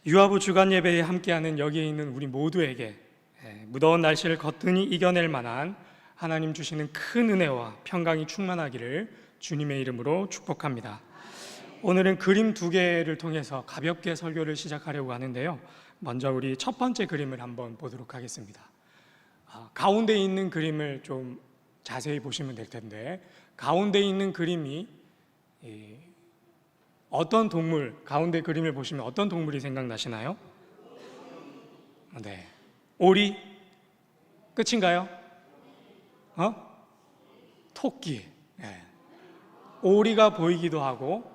유아부 주간 예배에 함께하는 여기에 있는 우리 모두에게 무더운 날씨를 거뜬히 이겨낼 만한 하나님 주시는 큰 은혜와 평강이 충만하기를 주님의 이름으로 축복합니다. 오늘은 그림 두 개를 통해서 가볍게 설교를 시작하려고 하는데요. 먼저 우리 첫 번째 그림을 한번 보도록 하겠습니다. 가운데 있는 그림을 좀 자세히 보시면 될 텐데, 가운데 있는 그림이 어떤 동물, 가운데 그림을 보시면 어떤 동물이 생각나시나요? 네, 오리? 끝인가요? 토끼. 네. 오리가 보이기도 하고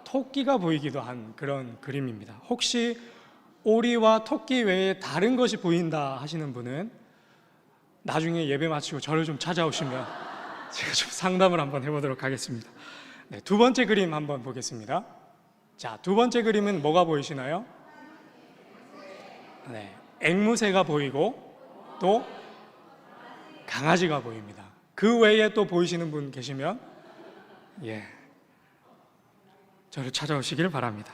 토끼가 보이기도 한 그런 그림입니다. 혹시 오리와 토끼 외에 다른 것이 보인다 하시는 분은 나중에 예배 마치고 저를 좀 찾아오시면 제가 좀 상담을 한번 해보도록 하겠습니다. 네, 두 번째 그림 한번 보겠습니다. 자, 두 번째 그림은 뭐가 보이시나요? 네, 앵무새가 보이고 또 강아지가 보입니다. 그 외에 또 보이시는 분 계시면 저를 찾아오시길 바랍니다.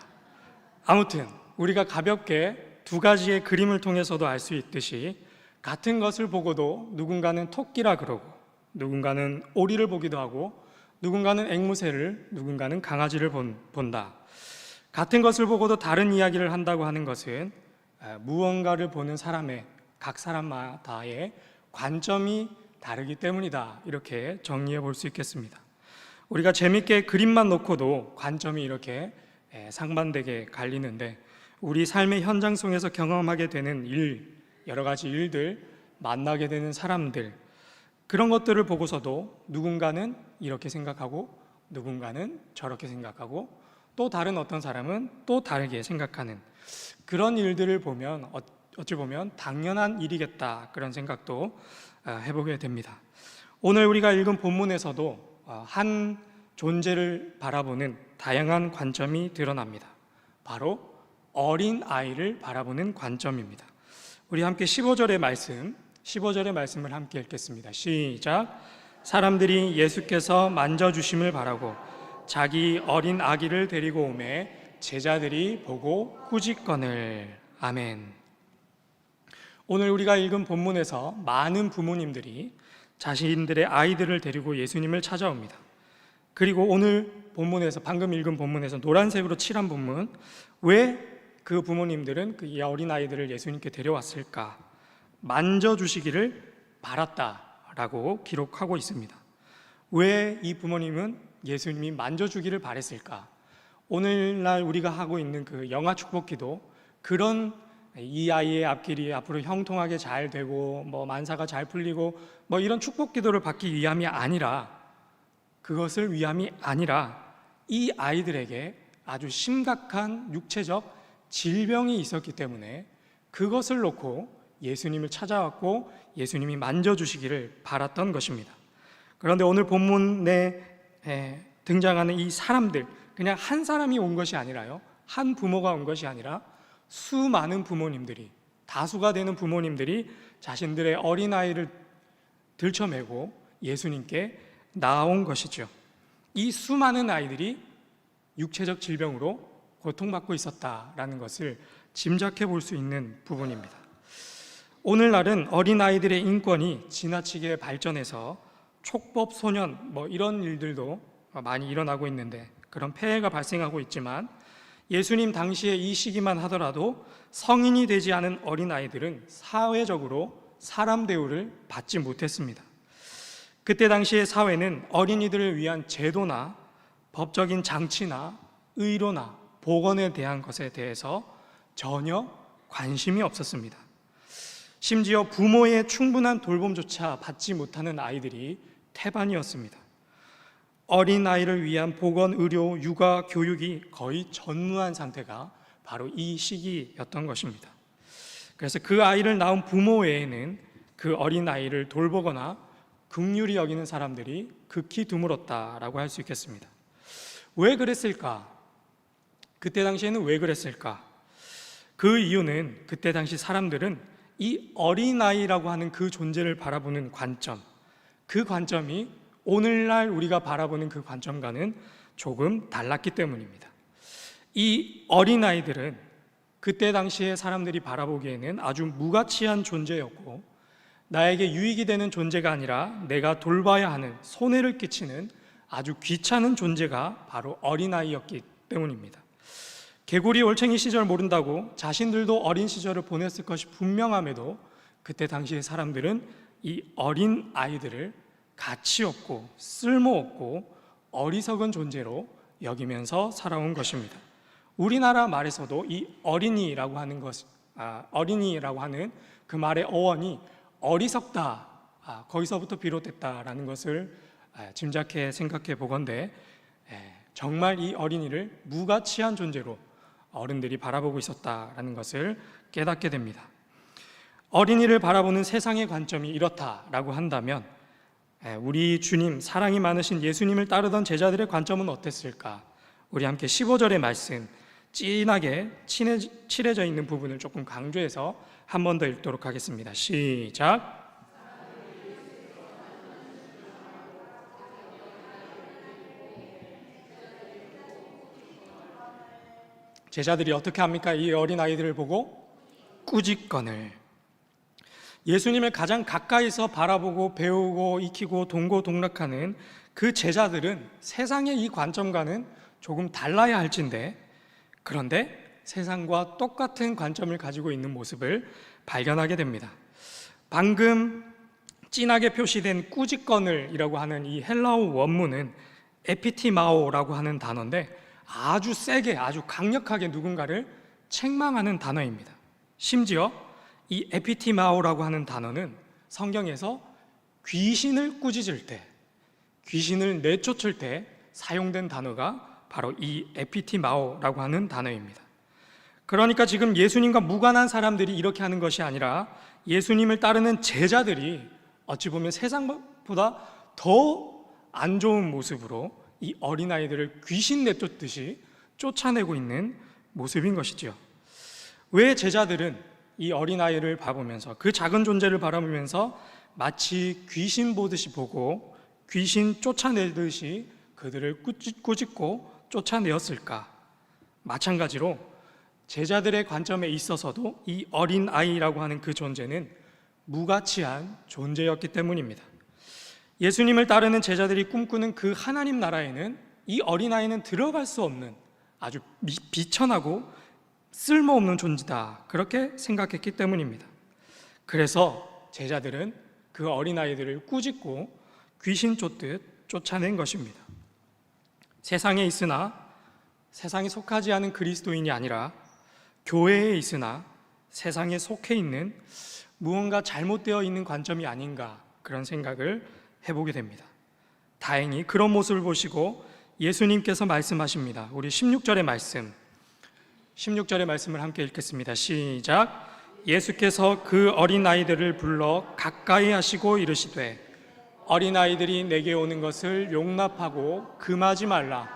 아무튼 우리가 가볍게 두 가지의 그림을 통해서도 알 수 있듯이 같은 것을 보고도 누군가는 토끼라 그러고 누군가는 오리를 보기도 하고 누군가는 앵무새를, 누군가는 강아지를 본다. 같은 것을 보고도 다른 이야기를 한다고 하는 것은 무언가를 보는 사람의, 각 사람마다의 관점이 다르기 때문이다. 이렇게 정리해 볼 수 있겠습니다. 우리가 재밌게 그림만 놓고도 관점이 이렇게 상반되게 갈리는데, 우리 삶의 현장 속에서 경험하게 되는 일, 여러 가지 일들, 만나게 되는 사람들, 그런 것들을 보고서도 누군가는 이렇게 생각하고 누군가는 저렇게 생각하고 또 다른 어떤 사람은 또 다르게 생각하는 그런 일들을 보면 어찌 보면 당연한 일이겠다, 그런 생각도 해보게 됩니다. 오늘 우리가 읽은 본문에서도 한 존재를 바라보는 다양한 관점이 드러납니다. 바로 어린 아이를 바라보는 관점입니다. 우리 함께 15절의 말씀을 함께 읽겠습니다. 시작. 사람들이 예수께서 만져주심을 바라고 자기 어린 아기를 데리고 오매 제자들이 보고 꾸짖거늘. 아멘. 오늘 우리가 읽은 본문에서 많은 부모님들이 자신들의 아이들을 데리고 예수님을 찾아옵니다. 그리고 오늘 본문에서, 방금 읽은 본문에서 노란색으로 칠한 본문, 왜 그 부모님들은 그 어린 아이들을 예수님께 데려왔을까? 만져주시기를 바랐다라고 기록하고 있습니다. 왜 이 부모님은 예수님이 만져주기를 바랬을까? 오늘날 우리가 하고 있는 그 영아 축복기도 그런, 이 아이의 앞길이 앞으로 형통하게 잘 되고 만사가 잘 풀리고 이런 축복기도를 받기 위함이 아니라, 그것을 위함이 아니라 이 아이들에게 아주 심각한 육체적 질병이 있었기 때문에 그것을 놓고 예수님을 찾아왔고 예수님이 만져주시기를 바랐던 것입니다. 그런데 오늘 본문에 등장하는 이 사람들, 그냥 한 사람이 온 것이 아니라요, 한 부모가 온 것이 아니라 수많은 부모님들이, 다수가 되는 부모님들이 자신들의 어린아이를 들쳐매고 예수님께 나온 것이죠. 이 수많은 아이들이 육체적 질병으로 고통받고 있었다라는 것을 짐작해 볼 수 있는 부분입니다. 오늘날은 어린아이들의 인권이 지나치게 발전해서 촉법 소년 이런 일들도 많이 일어나고 있는데, 그런 폐해가 발생하고 있지만 예수님 당시에 이 시기만 하더라도 성인이 되지 않은 어린아이들은 사회적으로 사람 대우를 받지 못했습니다. 그때 당시의 사회는 어린이들을 위한 제도나 법적인 장치나 의료나 보건에 대한 것에 대해서 전혀 관심이 없었습니다. 심지어 부모의 충분한 돌봄조차 받지 못하는 아이들이 태반이었습니다. 어린아이를 위한 보건, 의료, 육아, 교육이 거의 전무한 상태가 바로 이 시기였던 것입니다. 그래서 그 아이를 낳은 부모 외에는 그 어린아이를 돌보거나 긍휼히 여기는 사람들이 극히 드물었다라고 할 수 있겠습니다. 왜 그랬을까? 그때 당시에는 왜 그랬을까? 그 이유는 그때 당시 사람들은 이 어린아이라고 하는 그 존재를 바라보는 관점, 그 관점이 오늘날 우리가 바라보는 그 관점과는 조금 달랐기 때문입니다. 이 어린아이들은 그때 당시에 사람들이 바라보기에는 아주 무가치한 존재였고, 나에게 유익이 되는 존재가 아니라 내가 돌봐야 하는, 손해를 끼치는 아주 귀찮은 존재가 바로 어린아이였기 때문입니다. 개구리 올챙이 시절 모른다고 자신들도 어린 시절을 보냈을 것이 분명함에도 그때 당시의 사람들은 이 어린 아이들을 가치 없고 쓸모없고 어리석은 존재로 여기면서 살아온 것입니다. 우리나라 말에서도 이 어린이라고 하는 그 말의 어원이 어리석다, 거기서부터 비롯됐다라는 것을 짐작해 생각해 보건대, 정말 이 어린이를 무가치한 존재로 어른들이 바라보고 있었다라는 것을 깨닫게 됩니다. 어린이를 바라보는 세상의 관점이 이렇다라고 한다면 우리 주님, 사랑이 많으신 예수님을 따르던 제자들의 관점은 어땠을까? 우리 함께 15절의 말씀, 진하게 칠해져 있는 부분을 조금 강조해서 한 번 더 읽도록 하겠습니다. 시작. 제자들이 어떻게 합니까? 이 어린아이들을 보고 꾸짖거늘. 예수님을 가장 가까이서 바라보고 배우고 익히고 동고동락하는 그 제자들은 세상의 이 관점과는 조금 달라야 할진데, 그런데 세상과 똑같은 관점을 가지고 있는 모습을 발견하게 됩니다. 방금 진하게 표시된 꾸짖거늘이라고 하는 이 헬라어 원문은 에피티마오라고 하는 단어인데, 아주 세게, 아주 강력하게 누군가를 책망하는 단어입니다. 심지어 이 에피티마오라고 하는 단어는 성경에서 귀신을 꾸짖을 때, 귀신을 내쫓을 때 사용된 단어가 바로 이 에피티마오라고 하는 단어입니다. 그러니까 지금 예수님과 무관한 사람들이 이렇게 하는 것이 아니라 예수님을 따르는 제자들이 어찌 보면 세상보다 더 안 좋은 모습으로 이 어린아이들을 귀신 내쫓듯이 쫓아내고 있는 모습인 것이죠. 왜 제자들은 이 어린아이를 봐보면서, 그 작은 존재를 바라보면서 마치 귀신 보듯이 보고 귀신 쫓아내듯이 그들을 꾸짖고 쫓아내었을까? 마찬가지로 제자들의 관점에 있어서도 이 어린아이라고 하는 그 존재는 무가치한 존재였기 때문입니다. 예수님을 따르는 제자들이 꿈꾸는 그 하나님 나라에는 이 어린아이는 들어갈 수 없는 아주 비천하고 쓸모없는 존재다, 그렇게 생각했기 때문입니다. 그래서 제자들은 그 어린아이들을 꾸짖고 귀신 쫓듯 쫓아낸 것입니다. 세상에 있으나 세상에 속하지 않은 그리스도인이 아니라 교회에 있으나 세상에 속해 있는 무언가 잘못되어 있는 관점이 아닌가, 그런 생각을 해보게 됩니다. 다행히 그런 모습을 보시고 예수님께서 말씀하십니다. 우리 16절의 말씀, 16절의 말씀을 함께 읽겠습니다. 시작. 예수께서 그 어린아이들을 불러 가까이 하시고 이르시되 어린아이들이 내게 오는 것을 용납하고 금하지 말라.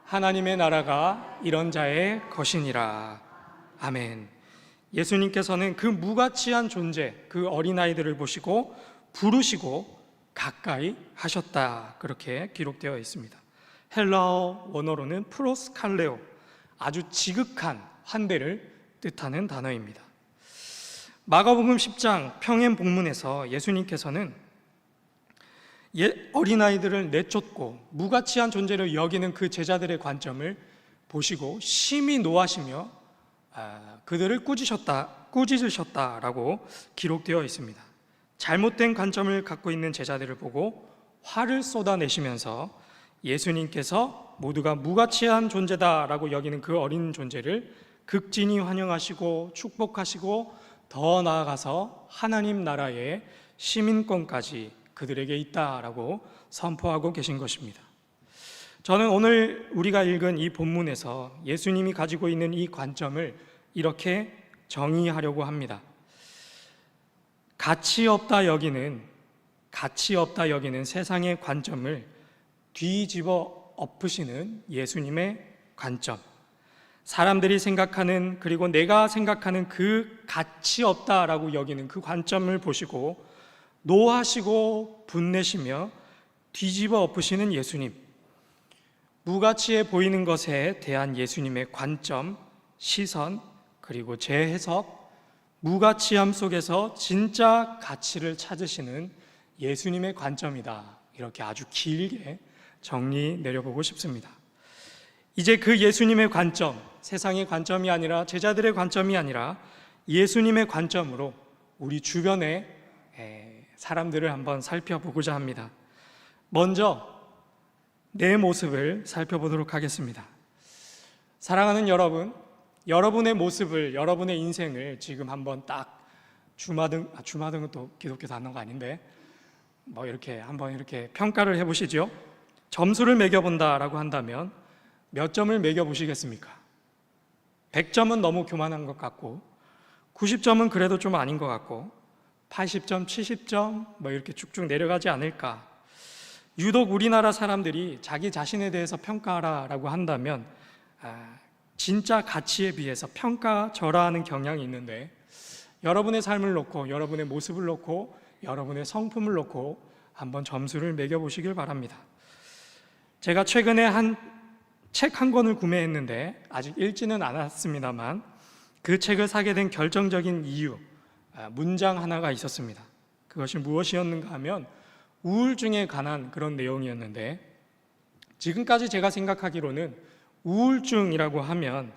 하나님의 나라가 이런 자의 것이니라. 아멘. 예수님께서는 그 무가치한 존재, 그 어린아이들을 보시고 부르시고 가까이 하셨다, 그렇게 기록되어 있습니다. 헬라어 원어로는 프로스칼레오, 아주 지극한 환대를 뜻하는 단어입니다. 마가복음 10장 평행 본문에서 예수님께서는 어린아이들을 내쫓고 무가치한 존재로 여기는 그 제자들의 관점을 보시고 심히 노하시며 그들을 꾸짖으셨다라고 기록되어 있습니다. 잘못된 관점을 갖고 있는 제자들을 보고 화를 쏟아내시면서 예수님께서 모두가 무가치한 존재다라고 여기는 그 어린 존재를 극진히 환영하시고 축복하시고, 더 나아가서 하나님 나라의 시민권까지 그들에게 있다라고 선포하고 계신 것입니다. 저는 오늘 우리가 읽은 이 본문에서 예수님이 가지고 있는 이 관점을 이렇게 정의하려고 합니다. 가치 없다 여기는 세상의 관점을 뒤집어 엎으시는 예수님의 관점, 사람들이 생각하는, 그리고 내가 생각하는 그 가치 없다라고 여기는 그 관점을 보시고 노하시고 분내시며 뒤집어 엎으시는 예수님, 무가치해 보이는 것에 대한 예수님의 관점, 시선, 그리고 재해석, 무가치함 속에서 진짜 가치를 찾으시는 예수님의 관점이다. 이렇게 아주 길게 정리 내려보고 싶습니다. 이제 그 예수님의 관점, 세상의 관점이 아니라 제자들의 관점이 아니라 예수님의 관점으로 우리 주변의 사람들을 한번 살펴보고자 합니다. 먼저 내 모습을 살펴보도록 하겠습니다. 사랑하는 여러분, 여러분의 모습을, 여러분의 인생을 지금 한번 딱 주마등은 또 기독교 단어가 아닌데 이렇게 한번 이렇게 평가를 해보시죠. 점수를 매겨본다라고 한다면 몇 점을 매겨보시겠습니까? 100점은 너무 교만한 것 같고 90점은 그래도 좀 아닌 것 같고 80점, 70점 이렇게 쭉쭉 내려가지 않을까. 유독 우리나라 사람들이 자기 자신에 대해서 평가하라라고 한다면 진짜 가치에 비해서 평가절하하는 경향이 있는데, 여러분의 삶을 놓고, 여러분의 모습을 놓고, 여러분의 성품을 놓고 한번 점수를 매겨보시길 바랍니다. 제가 최근에 책 한 권을 구매했는데 아직 읽지는 않았습니다만 그 책을 사게 된 결정적인 이유, 문장 하나가 있었습니다. 그것이 무엇이었는가 하면 우울증에 관한 그런 내용이었는데, 지금까지 제가 생각하기로는 우울증이라고 하면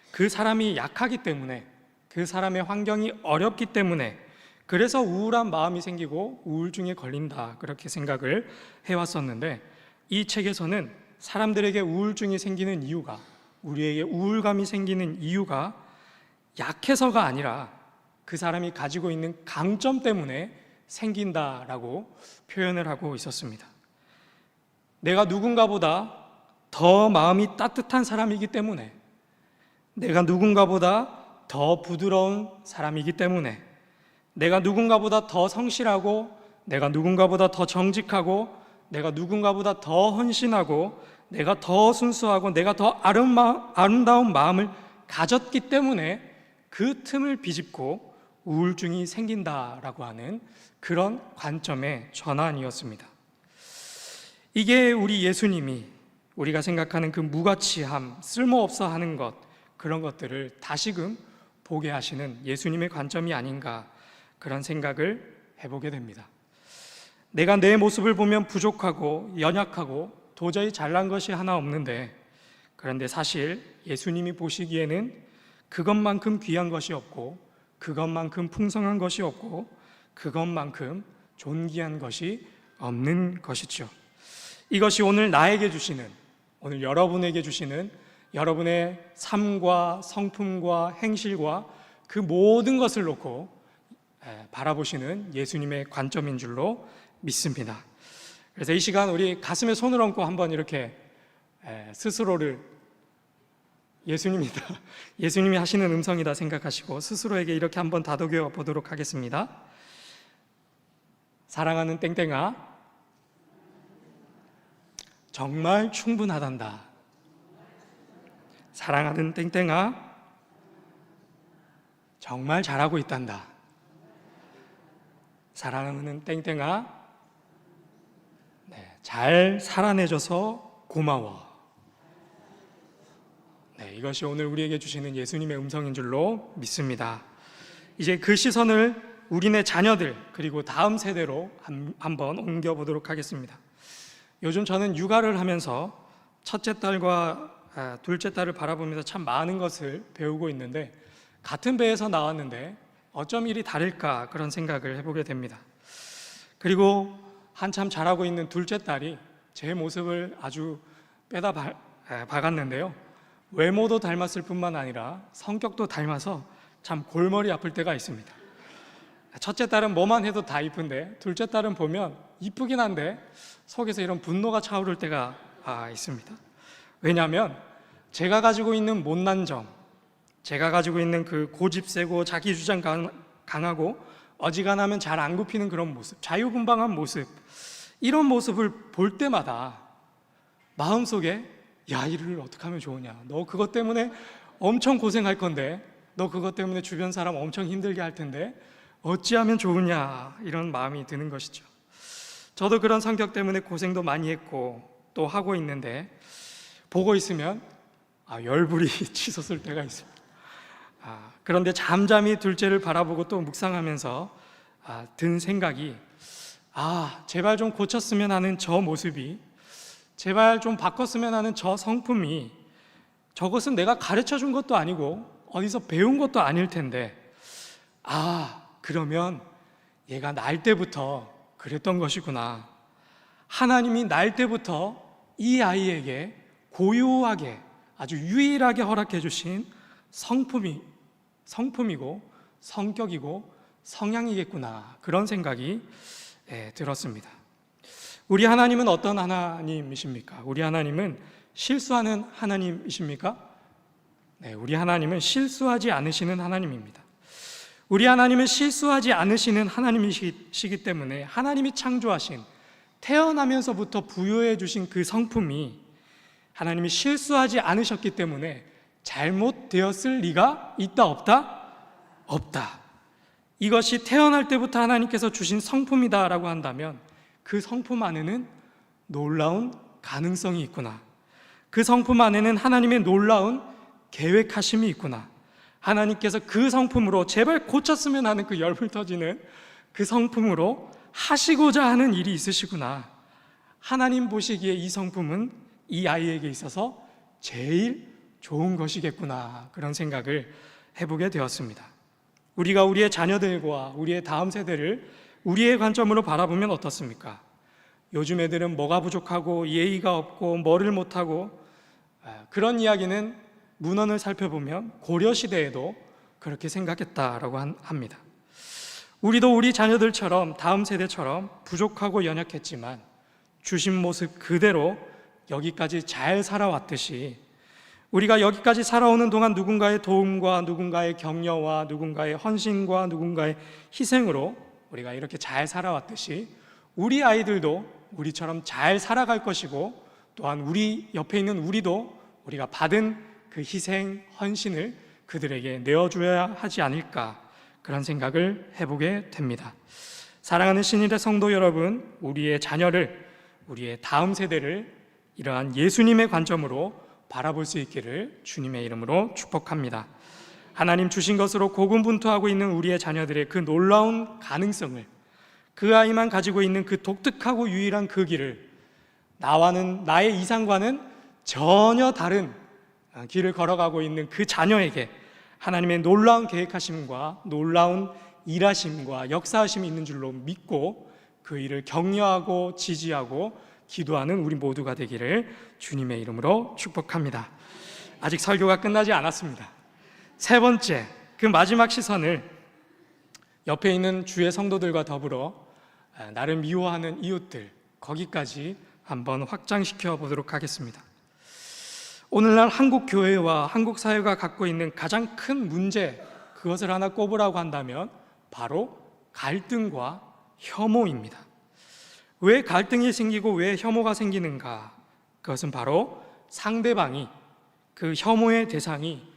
그 사람이 약하기 때문에, 그 사람의 환경이 어렵기 때문에 그래서 우울한 마음이 생기고 우울증에 걸린다, 그렇게 생각을 해왔었는데, 이 책에서는 사람들에게 우울증이 생기는 이유가, 우리에게 우울감이 생기는 이유가 약해서가 아니라 그 사람이 가지고 있는 강점 때문에 생긴다라고 표현을 하고 있었습니다. 내가 누군가보다 더 마음이 따뜻한 사람이기 때문에, 내가 누군가보다 더 부드러운 사람이기 때문에, 내가 누군가보다 더 성실하고, 내가 누군가보다 더 정직하고, 내가 누군가보다 더 헌신하고, 내가 더 순수하고, 내가 더 아름다운 마음을 가졌기 때문에 그 틈을 비집고 우울증이 생긴다라고 하는 그런 관점의 전환이었습니다. 이게 우리 예수님이 우리가 생각하는 그 무가치함, 쓸모없어 하는 것, 그런 것들을 다시금 보게 하시는 예수님의 관점이 아닌가, 그런 생각을 해보게 됩니다. 내가 내 모습을 보면 부족하고 연약하고 도저히 잘난 것이 하나 없는데, 그런데 사실 예수님이 보시기에는 그것만큼 귀한 것이 없고, 그것만큼 풍성한 것이 없고, 그것만큼 존귀한 것이 없는 것이죠. 이것이 오늘 나에게 주시는, 오늘 여러분에게 주시는 여러분의 삶과 성품과 행실과 그 모든 것을 놓고 바라보시는 예수님의 관점인 줄로 믿습니다. 그래서 이 시간 우리 가슴에 손을 얹고 한번 이렇게 스스로를 예수님이다, 예수님이 하시는 음성이다 생각하시고 스스로에게 이렇게 한번 다독여 보도록 하겠습니다. 사랑하는 땡땡아, 정말 충분하단다. 사랑하는 땡땡아, 정말 잘하고 있단다. 사랑하는 땡땡아, 잘 살아내줘서 고마워. 이것이 오늘 우리에게 주시는 예수님의 음성인 줄로 믿습니다. 이제 그 시선을 우리네 자녀들 그리고 다음 세대로 한번 옮겨보도록 하겠습니다. 요즘 저는 육아를 하면서 첫째 딸과 둘째 딸을 바라보면서 참 많은 것을 배우고 있는데, 같은 배에서 나왔는데 어쩜 이리 다를까, 그런 생각을 해보게 됩니다. 그리고 한참 자라고 있는 둘째 딸이 제 모습을 아주 빼다 박았는데요, 외모도 닮았을 뿐만 아니라 성격도 닮아서 참 골머리 아플 때가 있습니다. 첫째 딸은 뭐만 해도 다 이쁜데 둘째 딸은 보면 이쁘긴 한데 속에서 이런 분노가 차오를 때가 있습니다. 왜냐하면 제가 가지고 있는 못난 점, 제가 가지고 있는 그 고집 세고 자기 주장 강하고 어지간하면 잘 안 굽히는 그런 모습, 자유분방한 모습, 이런 모습을 볼 때마다 마음속에 야, 이를 어떻게 하면 좋으냐, 너 그것 때문에 엄청 고생할 건데, 너 그것 때문에 주변 사람 엄청 힘들게 할 텐데 어찌하면 좋으냐, 이런 마음이 드는 것이죠. 저도 그런 성격 때문에 고생도 많이 했고 또 하고 있는데, 보고 있으면 열불이 치솟을 때가 있습니다. 그런데 잠잠히 둘째를 바라보고 또 묵상하면서 든 생각이, 제발 좀 고쳤으면 하는 저 모습이, 제발 좀 바꿨으면 하는 저 성품이, 저것은 내가 가르쳐 준 것도 아니고 어디서 배운 것도 아닐 텐데, 그러면 얘가 날 때부터 그랬던 것이구나. 하나님이 날 때부터 이 아이에게 고유하게, 아주 유일하게 허락해 주신 성품이고 성격이고 성향이겠구나, 그런 생각이 들었습니다. 우리 하나님은 어떤 하나님이십니까? 우리 하나님은 실수하는 하나님이십니까? 네, 우리 하나님은 실수하지 않으시는 하나님입니다. 우리 하나님은 실수하지 않으시는 하나님이시기 때문에 하나님이 창조하신, 태어나면서부터 부여해 주신 그 성품이, 하나님이 실수하지 않으셨기 때문에 잘못되었을 리가 있다 없다? 없다. 이것이 태어날 때부터 하나님께서 주신 성품이다라고 한다면 그 성품 안에는 놀라운 가능성이 있구나. 그 성품 안에는 하나님의 놀라운 계획하심이 있구나. 하나님께서 그 성품으로 제발 고쳤으면 하는 그 열불 터지는 그 성품으로 하시고자 하는 일이 있으시구나. 하나님 보시기에 이 성품은 이 아이에게 있어서 제일 좋은 것이겠구나, 그런 생각을 해보게 되었습니다. 우리가 우리의 자녀들과 우리의 다음 세대를 우리의 관점으로 바라보면 어떻습니까? 요즘 애들은 뭐가 부족하고 예의가 없고 뭐를 못하고, 그런 이야기는 문헌을 살펴보면 고려시대에도 그렇게 생각했다라고 합니다. 우리도 우리 자녀들처럼, 다음 세대처럼 부족하고 연약했지만 주신 모습 그대로 여기까지 잘 살아왔듯이, 우리가 여기까지 살아오는 동안 누군가의 도움과 누군가의 격려와 누군가의 헌신과 누군가의 희생으로 우리가 이렇게 잘 살아왔듯이 우리 아이들도 우리처럼 잘 살아갈 것이고, 또한 우리 옆에 있는 우리도 우리가 받은 그 희생, 헌신을 그들에게 내어줘야 하지 않을까, 그런 생각을 해보게 됩니다. 사랑하는 신일의 성도 여러분, 우리의 자녀를, 우리의 다음 세대를 이러한 예수님의 관점으로 바라볼 수 있기를 주님의 이름으로 축복합니다. 하나님 주신 것으로 고군분투하고 있는 우리의 자녀들의 그 놀라운 가능성을, 그 아이만 가지고 있는 그 독특하고 유일한 그 길을, 나의 이상과는 전혀 다른 길을 걸어가고 있는 그 자녀에게 하나님의 놀라운 계획하심과 놀라운 일하심과 역사하심이 있는 줄로 믿고 그 일을 격려하고 지지하고 기도하는 우리 모두가 되기를 주님의 이름으로 축복합니다. 아직 설교가 끝나지 않았습니다. 세 번째, 그 마지막 시선을 옆에 있는 주의 성도들과 더불어 나를 미워하는 이웃들, 거기까지 한번 확장시켜 보도록 하겠습니다. 오늘날 한국 교회와 한국 사회가 갖고 있는 가장 큰 문제, 그것을 하나 꼽으라고 한다면 바로 갈등과 혐오입니다. 왜 갈등이 생기고 왜 혐오가 생기는가? 그것은 바로 상대방이, 그 혐오의 대상이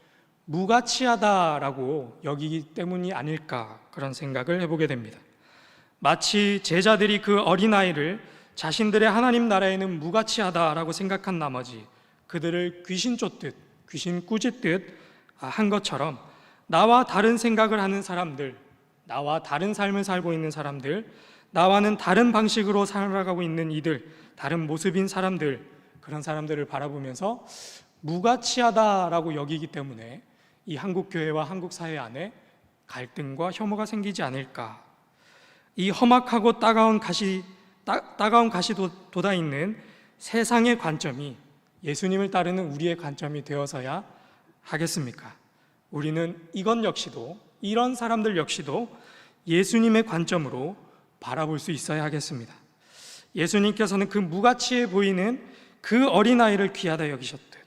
무가치하다라고 여기기 때문이 아닐까, 그런 생각을 해보게 됩니다. 마치 제자들이 그 어린아이를 자신들의 하나님 나라에는 무가치하다라고 생각한 나머지 그들을 귀신 쫓듯, 귀신 꾸짖듯 한 것처럼, 나와 다른 생각을 하는 사람들, 나와 다른 삶을 살고 있는 사람들, 나와는 다른 방식으로 살아가고 있는 이들, 다른 모습인 사람들, 그런 사람들을 바라보면서 무가치하다라고 여기기 때문에 이 한국 교회와 한국 사회 안에 갈등과 혐오가 생기지 않을까. 이 험악하고 따가운 가시 돋아있는 세상의 관점이 예수님을 따르는 우리의 관점이 되어서야 하겠습니까? 우리는 이런 사람들 역시도 예수님의 관점으로 바라볼 수 있어야 하겠습니다. 예수님께서는 그 무가치해 보이는 그 어린아이를 귀하다 여기셨듯,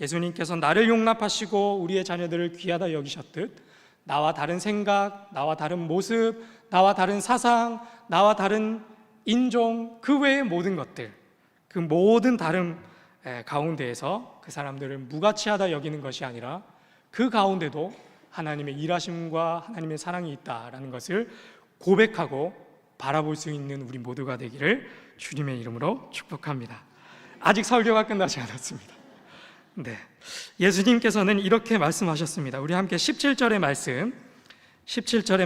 예수님께서 나를 용납하시고 우리의 자녀들을 귀하다 여기셨듯, 나와 다른 생각, 나와 다른 모습, 나와 다른 사상, 나와 다른 인종, 그 외의 모든 것들, 그 모든 다른 가운데에서 그 사람들을 무가치하다 여기는 것이 아니라 그 가운데도 하나님의 일하심과 하나님의 사랑이 있다라는 것을 고백하고 바라볼 수 있는 우리 모두가 되기를 주님의 이름으로 축복합니다. 아직 설교가 끝나지 않았습니다. 네, 예수님께서는 이렇게 말씀하셨습니다. 우리 함께 17절의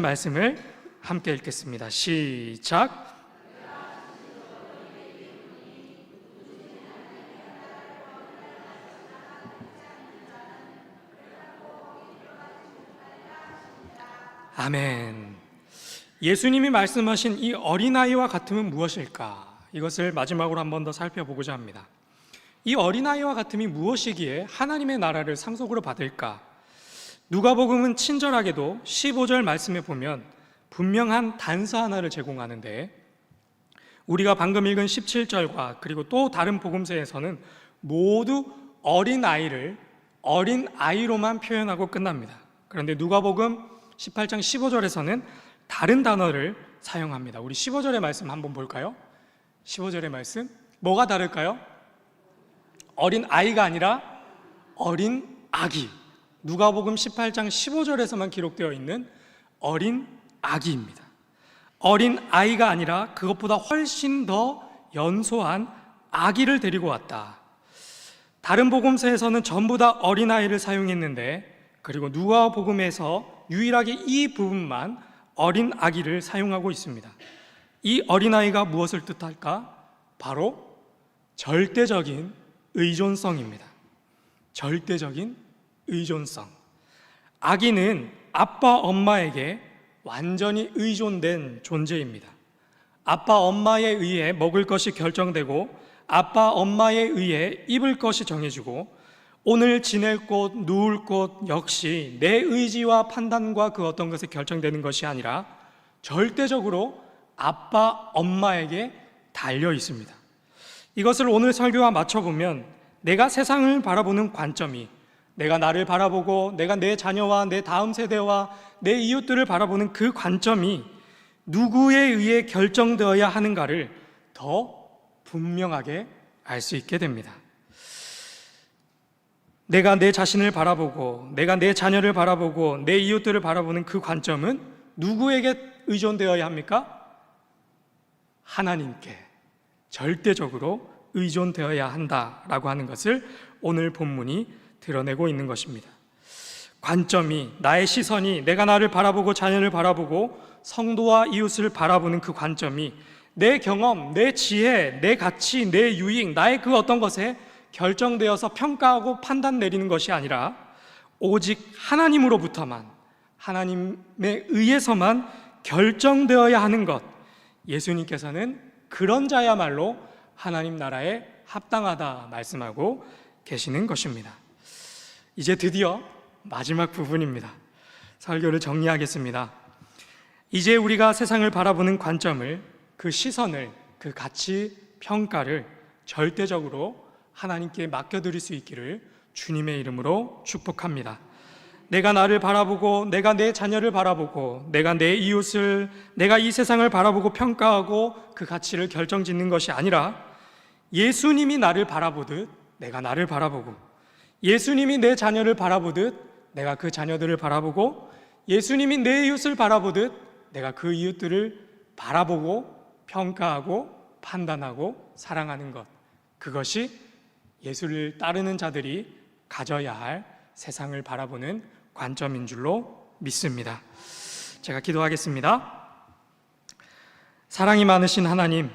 말씀을 함께 읽겠습니다. 시작. 아멘. 예수님이 말씀하신 이 어린아이와 같음은 무엇일까? 이것을 마지막으로 한 번 더 살펴보고자 합니다. 이 어린아이와 같음이 무엇이기에 하나님의 나라를 상속으로 받을까? 누가복음은 친절하게도 15절 말씀에 보면 분명한 단서 하나를 제공하는데, 우리가 방금 읽은 17절과 그리고 또 다른 복음서에서는 모두 어린아이를 어린아이로만 표현하고 끝납니다. 그런데 누가복음 18장 15절에서는 다른 단어를 사용합니다. 우리 15절의 말씀 한번 볼까요? 15절의 말씀 뭐가 다를까요? 어린 아이가 아니라 어린 아기. 누가복음 18장 15절에서만 기록되어 있는 어린 아기입니다. 어린 아이가 아니라 그것보다 훨씬 더 연소한 아기를 데리고 왔다. 다른 복음서에서는 전부 다 어린아이를 사용했는데, 그리고 누가복음에서 유일하게 이 부분만 어린 아기를 사용하고 있습니다. 이 어린아이가 무엇을 뜻할까? 바로 절대적인 의존성입니다. 절대적인 의존성. 아기는 아빠 엄마에게 완전히 의존된 존재입니다. 아빠 엄마에 의해 먹을 것이 결정되고, 아빠 엄마에 의해 입을 것이 정해지고, 오늘 지낼 곳, 누울 곳 역시 내 의지와 판단과 그 어떤 것에 결정되는 것이 아니라 절대적으로 아빠 엄마에게 달려 있습니다. 이것을 오늘 설교와 맞춰보면, 내가 세상을 바라보는 관점이, 내가 나를 바라보고 내가 내 자녀와 내 다음 세대와 내 이웃들을 바라보는 그 관점이 누구에 의해 결정되어야 하는가를 더 분명하게 알 수 있게 됩니다. 내가 내 자신을 바라보고 내가 내 자녀를 바라보고 내 이웃들을 바라보는 그 관점은 누구에게 의존되어야 합니까? 하나님께 절대적으로 의존되어야 한다라고 하는 것을 오늘 본문이 드러내고 있는 것입니다. 관점이, 나의 시선이, 내가 나를 바라보고 자녀를 바라보고 성도와 이웃을 바라보는 그 관점이 내 경험, 내 지혜, 내 가치, 내 유익, 나의 그 어떤 것에 결정되어서 평가하고 판단 내리는 것이 아니라 오직 하나님으로부터만, 하나님에 의해서만 결정되어야 하는 것, 예수님께서는 그런 자야말로 하나님 나라에 합당하다 말씀하고 계시는 것입니다. 이제 드디어 마지막 부분입니다. 설교를 정리하겠습니다. 이제 우리가 세상을 바라보는 관점을, 그 시선을, 그 가치 평가를 절대적으로 하나님께 맡겨드릴 수 있기를 주님의 이름으로 축복합니다. 내가 나를 바라보고 내가 내 자녀를 바라보고 내가 내 이웃을, 내가 이 세상을 바라보고 평가하고 그 가치를 결정짓는 것이 아니라 예수님이 나를 바라보듯 내가 나를 바라보고, 예수님이 내 자녀를 바라보듯 내가 그 자녀들을 바라보고, 예수님이 내 이웃을 바라보듯 내가 그 이웃들을 바라보고 평가하고 판단하고 사랑하는 것, 그것이 예수를 따르는 자들이 가져야 할 세상을 바라보는 관점인 줄로 믿습니다. 제가 기도하겠습니다. 사랑이 많으신 하나님,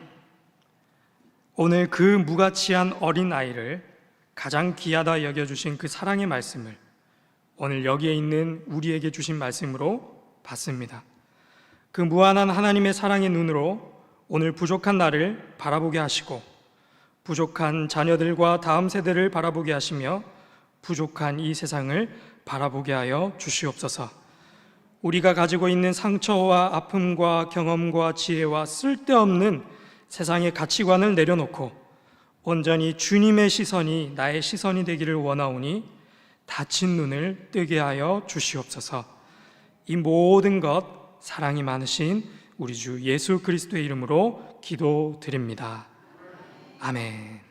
오늘 그 무가치한 어린아이를 가장 귀하다 여겨주신 그 사랑의 말씀을 오늘 여기에 있는 우리에게 주신 말씀으로 받습니다. 그 무한한 하나님의 사랑의 눈으로 오늘 부족한 나를 바라보게 하시고, 부족한 자녀들과 다음 세대를 바라보게 하시며, 부족한 이 세상을 바라보게 하여 주시옵소서. 우리가 가지고 있는 상처와 아픔과 경험과 지혜와 쓸데없는 세상의 가치관을 내려놓고 온전히 주님의 시선이 나의 시선이 되기를 원하오니 닫힌 눈을 뜨게 하여 주시옵소서. 이 모든 것 사랑이 많으신 우리 주 예수 그리스도의 이름으로 기도드립니다. 아멘.